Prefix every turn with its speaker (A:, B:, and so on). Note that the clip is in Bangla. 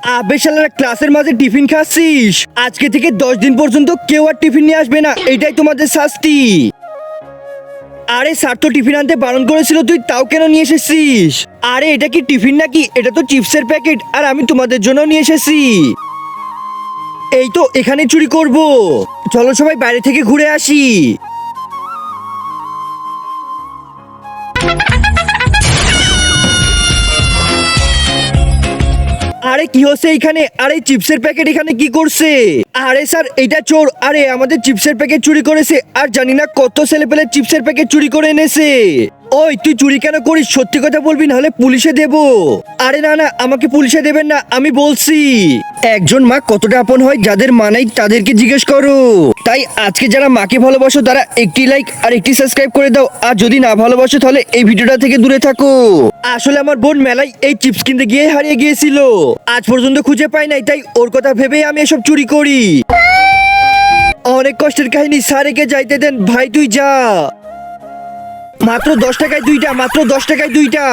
A: আবে শালারা, ক্লাসের মাঝে টিফিন খাচ্ছিস? আজকে থেকে 10 দিন পর্যন্ত কেউ আর টিফিন নিয়ে আসবে না, এটাই তোমাদের শাস্তি। আরে স্যার তো টিফিন আনতে বারণ করেছিল, তুই তাও কেন নিয়ে এসেছিস? আরে এটা কি টিফিন নাকি? এটা তো চিপসের প্যাকেট, আর আমি তোমাদের জন্য নিয়ে এসেছি। এই তো এখানে চুরি করব। চলো সবাই বাইরে থেকে ঘুরে আসি। আরে কি হচ্ছে এইখানে? আরে চিপসের প্যাকেট এখানে কি করছে? আরে স্যার এটা চোর। আরে আমাদের চিপসের প্যাকেট চুরি করেছে, আর জানি না কত ছেলেপেলে চিপসের প্যাকেট চুরি করে এনেছে। ওই তুই চুরি কেন করিস? সত্যি কথা বলবি, নাহলে পুলিশে দেব। আরে না না, আমাকে পুলিশে দেবেন না, আমি বলছি। একজন মা কতটা আপন হয়, যাদের মা নাই তাদেরকে জিজ্ঞেস করো। তাই আজকে যারা মাকে ভালোবাসো তারা একটি লাইক আর একটি সাবস্ক্রাইব করে দাও, আর যদি না ভালোবাসো তাহলে এই ভিডিওটা থেকে দূরে থাকো। আসলে আমার বোন মেলায় এই চিপস কিনতে গিয়ে হারিয়ে গিয়েছিল, আজ পর্যন্ত খুঁজে পাই নাই, তাই ওর কথা ভেবেই আমি এসব চুরি করি। অনেক কষ্টের কাহিনী, স্যারকে যাইতে দেন। ভাই তুই যা। মাত্র 10 টাকায় দুইটা, মাত্র 10 টাকায় দুইটা।